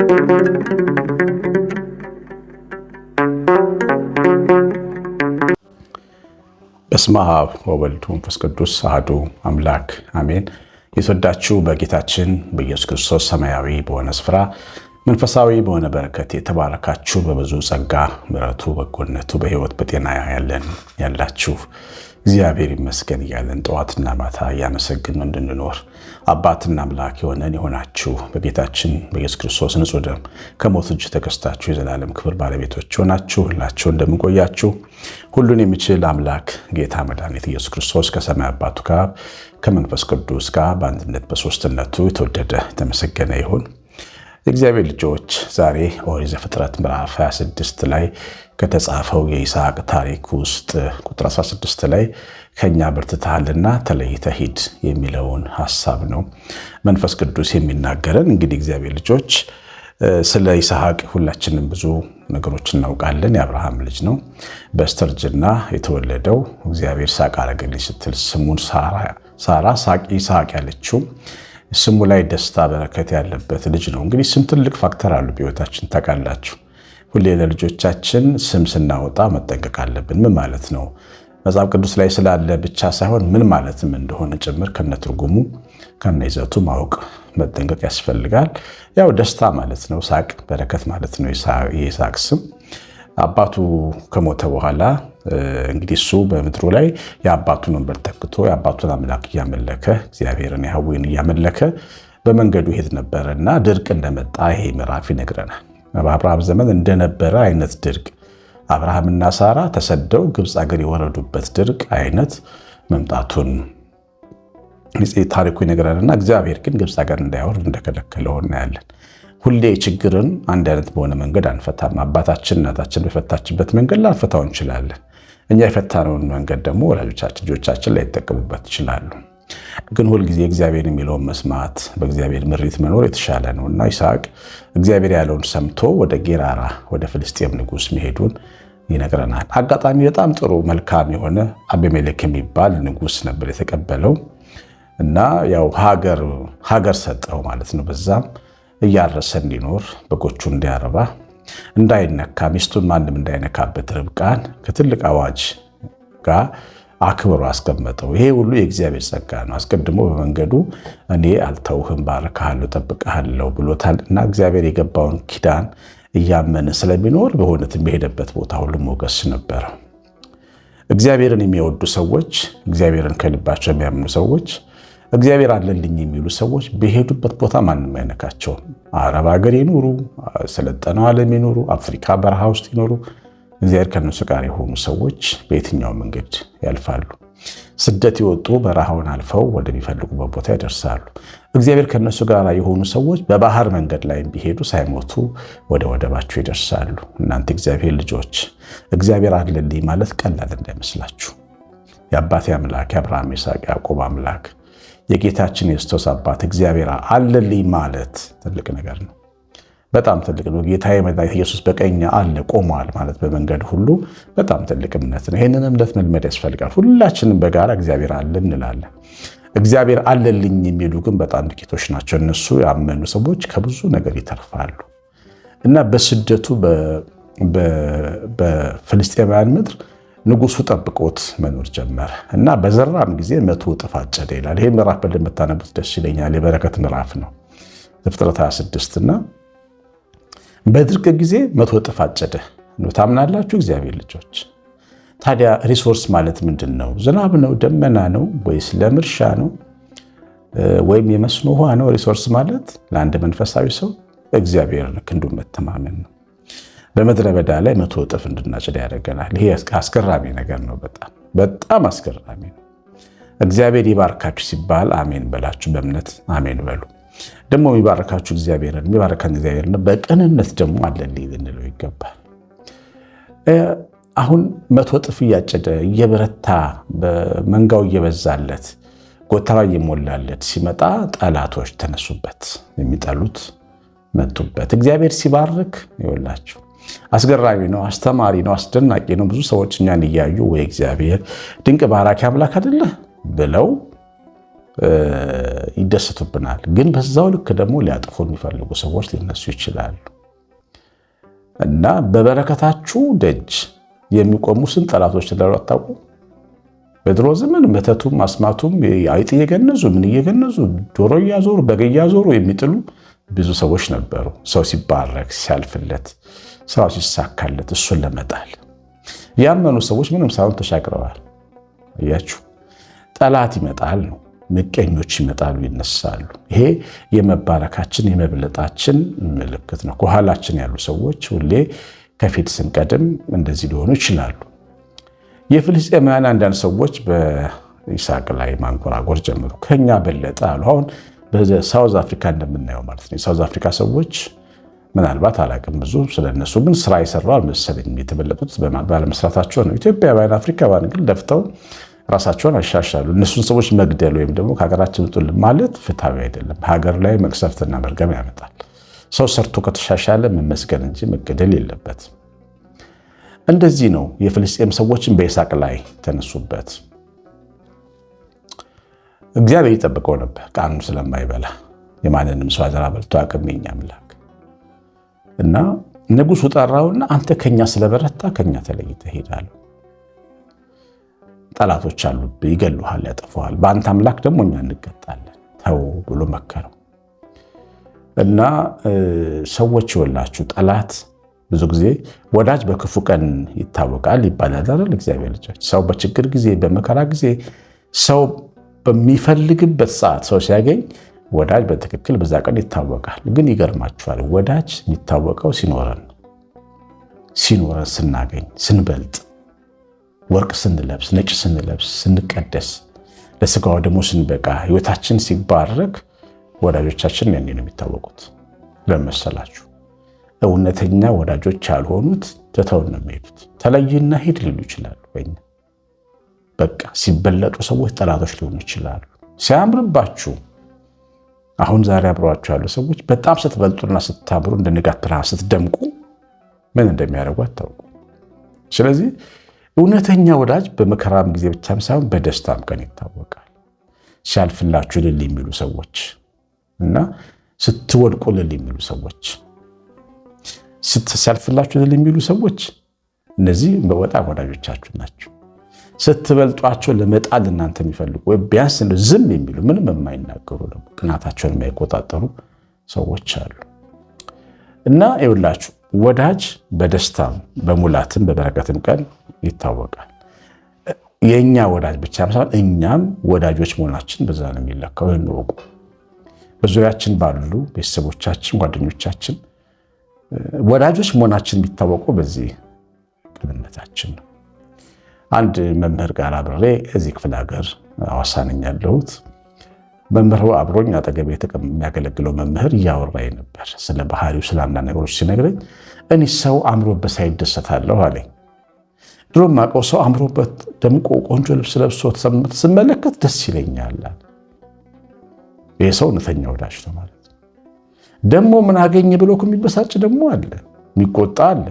በስመ አብ ወወልድ ወመንፈስ ቅዱስ አሐዱ አምላክ አሜን። የተወዳችሁ በጌታችን በኢየሱስ ክርስቶስ ሰማያዊ በሆነ ስፍራ መንፈሳዊ በሆነ በረከት የተባረካችሁ በብዙ ጸጋ ምሕረቱ በጎነቱ በሕይወት በጤና ያላችሁ እግዚአብሔር ይመስገን እያለን ጠዋትና ማታ እያመሰግን እንድንኖር አባትና አምላክ የሆናችሁ በጌታችን በኢየሱስ ክርስቶስ ንጹሕ ደም ከሞት እጅ ተገዝታችሁ የዘላለም ክብር ባለቤቶች ሆናችሁ ሁላችሁ እንደምንቆያችሁ ሁሉን የሚችል አምላክ ጌታ መድኃኒት ኢየሱስ ክርስቶስ ከሰማይ አባቱ ጋር ከመንፈስ ቅዱስ ጋር በአንድነት በሦስትነቱ የተወደደ የተመሰገነ ይሁን። የእግዚአብሔር ልጆች ዛሬ ኦሪት ዘፍጥረት ምዕራፍ 26 ላይ ከተጻፈው የይስሐቅ ታሪክ ውስጥ ቁጥር 16 ላይ ከኛ በርትተሃልና ተለይተህ ሂድ የሚለውን ሐሳብ ነው መንፈስ ቅዱስ የሚናገረን። እንግዲህ እግዚአብሔር ልጆች ስለ ይስሐቅ ሁላችንም ብዙ ነገሮች እናውቃለን። የአብርሃም ልጅ ነው። በስተርጅና የተወለደው እግዚአብሔር ሳቅ አረገልኝ ስትል ስሙን ሳራ ይስሐቅ ያለችው ስሙ ላይ ደስታ በረከት ያለበት ልጅ ነው። እንግዲህ ስም ትልቅ ፋክተር አሉ በሕይወታችን ታውቃላችሁ። ሁሌ ለልጆቻችን ስም ስናወጣ መጠንቀቅ አለብን። ምን ማለት ነው? መጽሐፍ ቅዱስ ላይ ስላለ ብቻ ሳይሆን ምን ማለትም እንደሆነ ጭምር ከነትርጉሙ ከነይዘቱ ማወቅ መጠንቀቅ ያስፈልጋል። ያው ደስታ ማለት ነው፣ ሳቅ በረከት ማለት ነው የይስሐቅ ስም። አባቱ ከሞተ በኋላ እንግዲህ እሱ በምድሩ ላይ የአባቱን ወንበር ተክቶ የአባቱን አምላክ እያመለከ እግዚአብሔርን ያህዌን እያመለከ በመንገዱ ይሄድ ነበረና ድርቅ እንደመጣ ይሄ ምዕራፍ ይነግረናል። በአብርሃም ዘመን እንደነበረ አይነት ድርቅ አብርሃምና ሳራ ተሰደው ግብፅ ሀገር የወረዱበት ድርቅ አይነት መምጣቱን ታሪኩ ይነግረናልና እግዚአብሔር ግን ግብፅ ሀገር እንዳይወርድ እንደከለከለው እናያለን። ሁሌ ችግርን አንድ አይነት በሆነ መንገድ አንፈታም። አባታችን እናታችን በፈታችበት መንገድ ላንፈታው እንችላለን። እኛ የፈታነውን መንገድ ደግሞ ወላጆቻችን ልጆቻችን ላይ ይጠቀሙበት ይችላሉ። ግን ሁልጊዜ እግዚአብሔር የሚለውን መስማት በእግዚአብሔር ምሪት መኖር የተሻለ ነው እና ይስሐቅ እግዚአብሔር ያለውን ሰምቶ ወደ ጌራራ ወደ ፍልስጤም ንጉሥ መሄዱን ይነግረናል። አጋጣሚ በጣም ጥሩ መልካም የሆነ አቤሜሌክ የሚባል ንጉሥ ነበር የተቀበለው እና ያው ሀገር ሰጠው ማለት ነው። በዛም እያረሰ እንዲኖር በጎቹ እንዲያረባ እንዳይነካ ሚስቱን ማንም እንዳይነካበት ርብቃን ከትልቅ አዋጅ ጋር አክብሮ አስቀመጠው። ይሄ ሁሉ የእግዚአብሔር ጸጋ ነው። አስቀድሞ በመንገዱ እኔ አልተውህም ባርክሃለሁ ጠብቅሃለሁ ብሎታል እና እግዚአብሔር የገባውን ኪዳን እያመነ ስለሚኖር በእውነትም በሄደበት ቦታ ሁሉ ሞገስ ነበረ። እግዚአብሔርን የሚወዱ ሰዎች፣ እግዚአብሔርን ከልባቸው የሚያምኑ ሰዎች፣ እግዚአብሔር አለልኝ የሚሉ ሰዎች በሄዱበት ቦታ ማንም አይነካቸውም። አረብ ሀገር ይኖሩ፣ ሰለጠነው ዓለም ይኖሩ፣ አፍሪካ በረሃ ውስጥ ይኖሩ፣ እግዚአብሔር ከነሱ ጋር የሆኑ ሰዎች በየትኛው መንገድ ያልፋሉ። ስደት የወጡ በረሃውን አልፈው ወደሚፈልጉበት ቦታ ይደርሳሉ። እግዚአብሔር ከነሱ ጋር የሆኑ ሰዎች በባህር መንገድ ላይ ቢሄዱ ሳይሞቱ ወደ ወደባቸው ይደርሳሉ። እናንተ እግዚአብሔር ልጆች እግዚአብሔር አለልኝ ማለት ቀላል እንዳይመስላችሁ። የአባቴ አምላክ የአብርሃም ይስሐቅ ያዕቆብ አምላክ የጌታችን የክርስቶስ አባት እግዚአብሔር አለልኝ ማለት ትልቅ ነገር ነው። በጣም ትልቅ ነው። ጌታዬ መድኃኒቴ ኢየሱስ በቀኝ አለ ቆሟል ማለት በመንገድ ሁሉ በጣም ትልቅ እምነት ነው። ይህንን እምነት መልመድ ያስፈልጋል። ሁላችንም በጋራ እግዚአብሔር አለ እንላለን። እግዚአብሔር አለልኝ የሚሉ ግን በጣም ጥቂቶች ናቸው። እነሱ ያመኑ ሰዎች ከብዙ ነገር ይተርፋሉ እና በስደቱ በፍልስጤማውያን ምድር ንጉሱ ጠብቆት መኖር ጀመረ እና በዘራም ጊዜ 100 እጥፍ አጨደ ይላል። ይሄ ምዕራፍ በደንብ ብታነቡት ደስ ይለኛል። የበረከት ምዕራፍ ነው ዘፍጥረት 26 እና በድርቅ ጊዜ 100 እጥፍ አጨደ ነው። ታምናላችሁ እግዚአብሔር ልጆች? ታዲያ ሪሶርስ ማለት ምንድን ነው? ዝናብ ነው? ደመና ነው? ወይስ ለም እርሻ ነው? ወይም የመስኖ ውሃ ነው? ሪሶርስ ማለት ለአንድ መንፈሳዊ ሰው እግዚአብሔር ክንዱን መተማመን ነው። በምድረ በዳ ላይ 100 እጥፍ እንድናጭድ ያደርገናል። ይሄ አስገራሚ ነገር ነው። በጣም አስገራሚ ነው። እግዚአብሔር ይባርካችሁ ሲባል አሜን በላችሁ፣ በእምነት አሜን በሉ። ደግሞ የሚባርካችሁ የሚባርከን እግዚአብሔር ነው። በቅንነት ደግሞ አለልኝ ልንለው ይገባል። አሁን 100 እጥፍ እያጨደ እየበረታ በመንጋው እየበዛለት ጎተራ እየሞላለት ሲመጣ ጠላቶች ተነሱበት፣ የሚጠሉት መጡበት። እግዚአብሔር ሲባርክ ይወላችሁ አስገራሚ ነው፣ አስተማሪ ነው፣ አስደናቂ ነው። ብዙ ሰዎች እኛን እያዩ ወይ እግዚአብሔር ድንቅ ባራኪ አምላክ አይደለ ብለው ይደሰቱብናል። ግን በዛው ልክ ደግሞ ሊያጠፉ የሚፈልጉ ሰዎች ሊነሱ ይችላሉ እና በበረከታችሁ ደጅ የሚቆሙ ስንት ጠላቶች እንዳሉ አታውቁ? በድሮ ዘመን መተቱም አስማቱም አይጥ እየገነዙ ምን እየገነዙ ዶሮ እያዞሩ በግ እያዞሩ የሚጥሉ ብዙ ሰዎች ነበሩ። ሰው ሲባረክ ሲያልፍለት፣ ስራው ሲሳካለት እሱን ለመጣል ያመኑ ሰዎች ምንም ሳይሆን ተሻግረዋል። አያችሁ፣ ጠላት ይመጣል ነው፣ ምቀኞች ይመጣሉ፣ ይነሳሉ። ይሄ የመባረካችን የመብለጣችን ምልክት ነው። ከኋላችን ያሉ ሰዎች ሁሌ ከፊት ስንቀድም እንደዚህ ሊሆኑ ይችላሉ። የፍልስጤማውያን አንዳንድ ሰዎች በይስሐቅ ላይ ማንጎራጎር ጀመሩ። ከኛ በለጠ አሉ። አሁን በሳውዝ አፍሪካ እንደምናየው ማለት ነው። የሳውዝ አፍሪካ ሰዎች ምናልባት አላቅም ብዙ ስለነሱ፣ ግን ስራ የሰራው አልመሰለኝም። የተበለጡት ባለመስራታቸው ነው። ኢትዮጵያውያን አፍሪካውያን ግን ለፍተው ራሳቸውን አሻሻሉ። እነሱን ሰዎች መግደል ወይም ደግሞ ከሀገራችን ውጡልን ማለት ፍትሃዊ አይደለም። ሀገር ላይ መቅሰፍትና መርገም ያመጣል። ሰው ሰርቶ ከተሻሻለ መመስገን እንጂ መገደል የለበት። እንደዚህ ነው የፍልስጤም ሰዎችን በይስሐቅ ላይ ተነሱበት። እግዚአብሔር ይጠብቀው ነበር ቃሉን ስለማይበላ የማንንም ሰው አደራ በልቶ አቅም የኛ አምላክ እና ንጉሱ ጠራውና አንተ ከኛ ስለበረታ ከኛ ተለይተህ ሄዳለህ፣ ጠላቶች አሉብህ፣ ይገሉሃል፣ ያጠፉሃል፣ በአንተ አምላክ ደግሞ እኛ እንቀጣለን ተው ብሎ መከረው። እና ሰዎች ይወላችሁ ጠላት ብዙ ጊዜ ወዳጅ በክፉ ቀን ይታወቃል ይባላል አይደል? እግዚአብሔር ልጆች ሰው በችግር ጊዜ በመከራ ጊዜ ሰው በሚፈልግበት ሰዓት ሰው ሲያገኝ ወዳጅ በትክክል በዛ ቀን ይታወቃል። ግን ይገርማችኋል ወዳጅ የሚታወቀው ሲኖረን ስናገኝ፣ ስንበልጥ፣ ወርቅ ስንለብስ፣ ነጭ ስንለብስ፣ ስንቀደስ፣ ለስጋው ደግሞ ስንበቃ፣ ህይወታችን ሲባረክ ወዳጆቻችን ያኔ ነው የሚታወቁት። ለመሰላችሁ እውነተኛ ወዳጆች ያልሆኑት ትተውን ነው የሚሄዱት። ተለይና ሂድ ሊሉ ይችላሉ። በእኛ በቃ ሲበለጡ ሰዎች ጠላቶች ሊሆኑ ይችላሉ። ሲያምርባችሁ አሁን ዛሬ አብረዋችሁ ያሉ ሰዎች በጣም ስትበልጡና ስታምሩ እንደ ንጋት ብርሃን ስትደምቁ ምን እንደሚያደርጉ አታውቁ። ስለዚህ እውነተኛ ወዳጅ በመከራም ጊዜ ብቻም ሳይሆን በደስታም ቀን ይታወቃል። ሲያልፍላችሁ ልል የሚሉ ሰዎች እና ስትወድቁ ልል የሚሉ ሰዎች፣ ሲያልፍላችሁ ልል የሚሉ ሰዎች እነዚህ በጣም ወዳጆቻችሁ ናቸው። ስትበልጧቸው ለመጣል እናንተ የሚፈልጉ ወይ ቢያንስ ዝም የሚሉ ምንም የማይናገሩ ደግሞ ቅናታቸውን የማይቆጣጠሩ ሰዎች አሉ። እና ይኸውላችሁ ወዳጅ በደስታም በሙላትም በበረከትም ቀን ይታወቃል። የእኛ ወዳጅ ብቻም ሳይሆን እኛም ወዳጆች መሆናችን በዛ ነው የሚለካው። እንወቁ። በዙሪያችን ባሉ ቤተሰቦቻችን፣ ጓደኞቻችን ወዳጆች መሆናችን የሚታወቀው በዚህ ቅንነታችን ነው። አንድ መምህር ጋር አብሬ እዚህ ክፍለ ሀገር ሐዋሳ ነኝ ያለሁት። መምህሩ አብሮኝ አጠገቤ የሚያገለግለው መምህር እያወራኝ ነበር ስለ ባህሪው፣ ስለ አንዳንድ ነገሮች ሲነግረኝ እኔ ሰው አምሮበት ሳይደሰታለሁ አለኝ። ድሮ የማውቀው ሰው አምሮበት ደምቆ ቆንጆ ልብስ ለብሶ ስመለከት ደስ ይለኛል። ይህ ሰው እውነተኛ ወዳጅ ነው ማለት ነው። ደግሞ ምን አገኘ ብሎ የሚበሳጭ ደግሞ አለ፣ የሚቆጣ አለ፣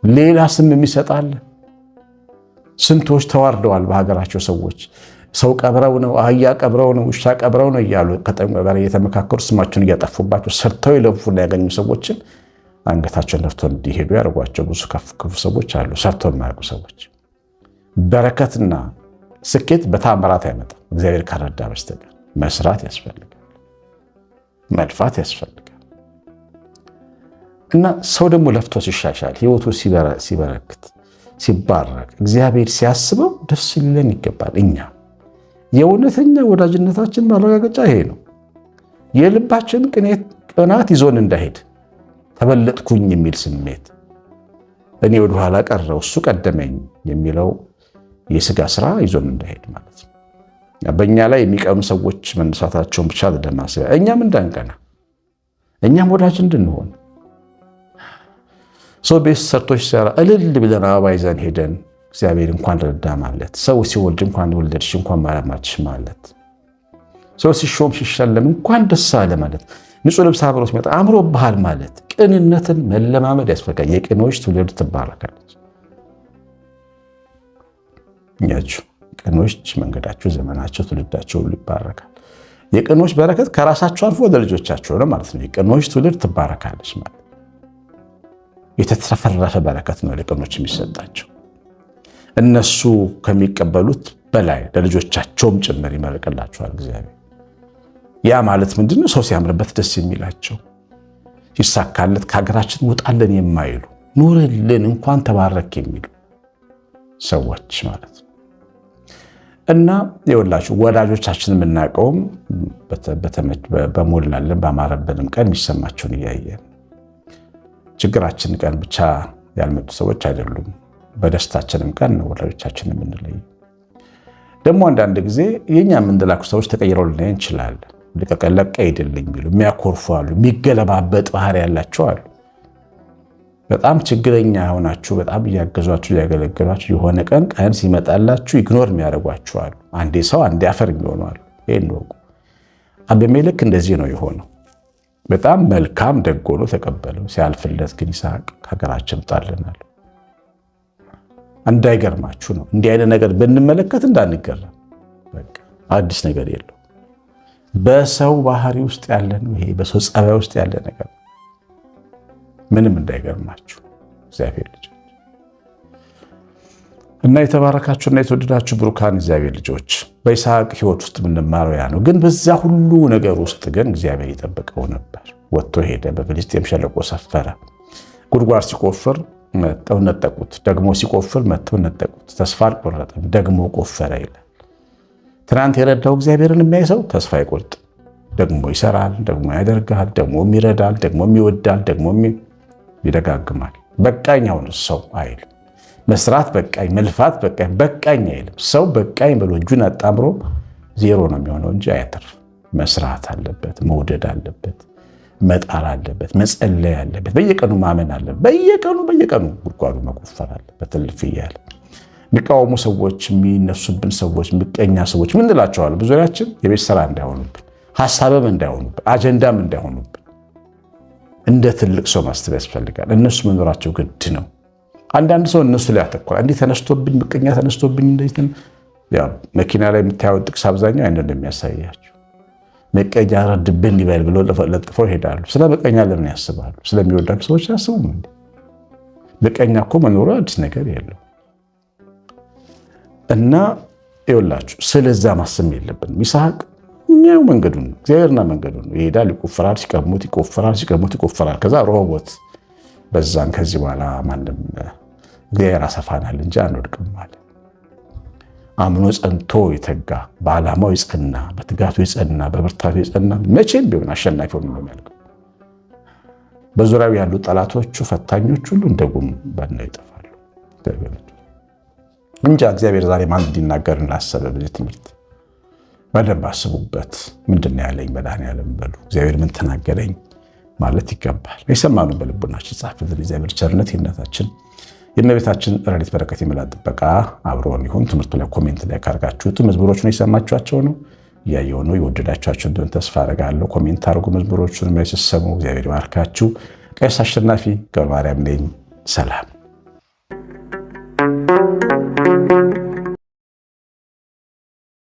ሌላ ስም የሚሰጥ አለ። ስንቶች ተዋርደዋል በሀገራቸው ሰዎች። ሰው ቀብረው ነው፣ አህያ ቀብረው ነው፣ ውሻ ቀብረው ነው እያሉ ከጠንቋ ጋር እየተመካከሩ ስማቸውን እያጠፉባቸው ሰርተው የለፉና ያገኙ ሰዎችን አንገታቸውን ነፍተው እንዲሄዱ ያደርጓቸው ብዙ ክፉ ሰዎች አሉ። ሰርተው የማያውቁ ሰዎች። በረከትና ስኬት በታምራት አይመጣም እግዚአብሔር ካረዳ በስተቀር። መስራት ያስፈልጋል፣ መልፋት ያስፈልጋል። እና ሰው ደግሞ ለፍቶ ሲሻሻል፣ ህይወቱ ሲበረክት፣ ሲባረክ፣ እግዚአብሔር ሲያስበው ደስ ሊለን ይገባል። እኛ የእውነተኛ ወዳጅነታችን ማረጋገጫ ይሄ ነው። የልባችን ቅናት ይዞን እንዳይሄድ፣ ተበለጥኩኝ የሚል ስሜት፣ እኔ ወደኋላ ቀረው እሱ ቀደመኝ የሚለው የስጋ ስራ ይዞን እንዳይሄድ ማለት ነው። በእኛ ላይ የሚቀኑ ሰዎች መነሳታቸውን ብቻ ለማሰብ እኛም እንዳንቀና፣ እኛም ወዳጅ እንድንሆን ሰው ቤት ሰርቶች ሲሰራ እልል ብለን አበባ ይዘን ሄደን እግዚአብሔር እንኳን ረዳ ማለት፣ ሰው ሲወልድ እንኳን ወለድሽ እንኳን ማረማችሽ ማለት፣ ሰው ሲሾም ሲሸለም እንኳን ደስ አለ ማለት፣ ንጹህ ልብስ አብሮ ሲመጣ አምሮብሃል ማለት፣ ቅንነትን መለማመድ ያስፈልጋል። የቅኖች ትውልድ ትባረካለች። እኛችሁ ቅኖች መንገዳቸው፣ ዘመናቸው፣ ትውልዳቸው ሁሉ ይባረካል። የቅኖች በረከት ከራሳቸው አልፎ ወደ ልጆቻቸው ነው ማለት ነው። የቅኖች ትውልድ ትባረካለች ማለት የተትረፈረፈ በረከት ነው ለቅኖች የሚሰጣቸው። እነሱ ከሚቀበሉት በላይ ለልጆቻቸውም ጭምር ይመርቅላቸዋል እግዚአብሔር። ያ ማለት ምንድነው? ሰው ሲያምርበት ደስ የሚላቸው ሲሳካለት ከሀገራችን ወጣለን የማይሉ ኑርልን እንኳን ተባረክ የሚሉ ሰዎች ማለት ነው። እና የወላችሁ ወዳጆቻችን የምናውቀውም በሞላለን ባማረብንም ቀን የሚሰማቸውን እያየን ችግራችን ቀን ብቻ ያልመጡ ሰዎች አይደሉም። በደስታችንም ቀን ነው ወላጆቻችን የምንለይ። ደግሞ አንዳንድ ጊዜ የኛ የምንላኩ ሰዎች ተቀይረው ልናይ እንችላለን። ለቀቀለቀ አይደለም የሚሉ የሚያኮርፉ አሉ፣ የሚገለባበጥ ባህሪ ያላቸው አሉ። በጣም ችግረኛ ሆናችሁ በጣም እያገዟችሁ እያገለገሏችሁ የሆነ ቀን ሲመጣላችሁ ኢግኖር የሚያደርጓችሁ አሉ። አንዴ ሰው አንዴ አፈር የሚሆኑ አሉ። ይሄን ወቁ። አቤሜሌክ እንደዚህ ነው የሆነው። በጣም መልካም ደግ ሆኖ ተቀበለው። ሲያልፍለት ግን ይስሐቅ ከሀገራችን ጣልናል። እንዳይገርማችሁ ነው። እንዲህ አይነት ነገር ብንመለከት እንዳንገረም። በቃ አዲስ ነገር የለው። በሰው ባህሪ ውስጥ ያለ ነው ይሄ፣ በሰው ጸባይ ውስጥ ያለ ነገር ምንም እንዳይገርማችሁ እግዚአብሔር ልጆች እና የተባረካችሁና የተወደዳችሁ ብሩካን እግዚአብሔር ልጆች በይስሐቅ ሕይወት ውስጥ የምንማረው ያ ነው። ግን በዛ ሁሉ ነገር ውስጥ ግን እግዚአብሔር ይጠብቀው ነበር። ወጥቶ ሄደ፣ በፍልስጤም ሸለቆ ሰፈረ። ጉድጓድ ሲቆፍር መጥተው ነጠቁት፣ ደግሞ ሲቆፍር መጥተው ነጠቁት። ተስፋ አልቆረጠም፣ ደግሞ ቆፈረ ይላል። ትናንት የረዳው እግዚአብሔርን የሚያይ ሰው ተስፋ አይቆርጥ። ደግሞ ይሰራል፣ ደግሞ ያደርጋል፣ ደግሞ ይረዳል፣ ደግሞ ይወዳል፣ ደግሞ ይደጋግማል። በቃኝ አሁን ሰው አይልም። መስራት በቃኝ፣ መልፋት በቃኝ አይልም። ሰው በቃኝ ብሎ እጁን አጣምሮ ዜሮ ነው የሚሆነው እንጂ አያተርፍ። መስራት አለበት፣ መውደድ አለበት፣ መጣር አለበት፣ መጸለይ አለበት፣ በየቀኑ ማመን አለበት። በየቀኑ ጉድጓዱ መቆፈር አለበት። እልፍ እያለ የሚቃወሙ ሰዎች፣ የሚነሱብን ሰዎች፣ ምቀኛ ሰዎች ምን እንላቸዋለን? ብዙሪያችን የቤት ስራ እንዳይሆኑብን፣ ሐሳብም እንዳይሆኑብን፣ አጀንዳም እንዳይሆኑብን እንደ ትልቅ ሰው ማስተብ ያስፈልጋል። እነሱ መኖራቸው ግድ ነው። አንዳንድ ሰው እነሱ ላይ ያተኮራል። እንዲህ ተነስቶብኝ፣ ምቀኛ ተነስቶብኝ፣ እንደዚህ መኪና ላይ የምታየው ጥቅስ አብዛኛው አይነት እንደሚያሳያቸው ምቀኛ ረድብን ይበል ብሎ ለጥፈው ይሄዳሉ። ስለ ምቀኛ ለምን ያስባሉ? ስለሚወዳቸው ሰዎች ያስቡም እንዴ? ምቀኛ እኮ መኖሩ አዲስ ነገር የለው። እና ይኸውላችሁ ስለዛ ማሰብ የለብንም። ይስሐቅ እኛው መንገዱን ነው፣ እግዚአብሔርና መንገዱን ነው። ይሄዳል፣ ይቆፍራል፣ ሲቀሙት ይቆፍራል። ከዛ ሮቦት በዛን ከዚህ በኋላ ማንም እግዚአብሔር አሰፋናል እንጂ አንወድቅም ማለት አምኖ ጸንቶ የተጋ በዓላማው የጸና በትጋቱ የጸና በብርታቱ የጸና መቼም ቢሆን አሸናፊ ሆኖ ነው የሚያልቀው። በዙሪያው ያሉ ጠላቶቹ ፈታኞች ሁሉ እንደ ጉም በነው ይጠፋሉ። እንጃ እግዚአብሔር ዛሬ ማን እንዲናገር ላሰበ በዚህ ትምህርት በደንብ አስቡበት። ምንድነው ያለኝ መድኃኒዓለም በሉ። እግዚአብሔር ምን ተናገረኝ ማለት ይገባል። የሰማነው በልቡናችን ጻፍልን። እግዚአብሔር ቸርነት የእናታችን የእመቤታችን ረድኤት በረከት የመላእክት ጥበቃ አብሮን ይሁን። ትምህርቱ ላይ ኮሜንት ላይ ካርጋችሁት መዝሙሮቹን የሰማችኋቸው ነው እያየሁ ነው የወደዳችኋቸው እንደሆነ ተስፋ አደርጋለሁ። ኮሜንት አድርጉ። መዝሙሮቹን ሲሰሙ እግዚአብሔር ይባርካችሁ። ቀሲስ አሸናፊ ገብረማርያም ነኝ። ሰላም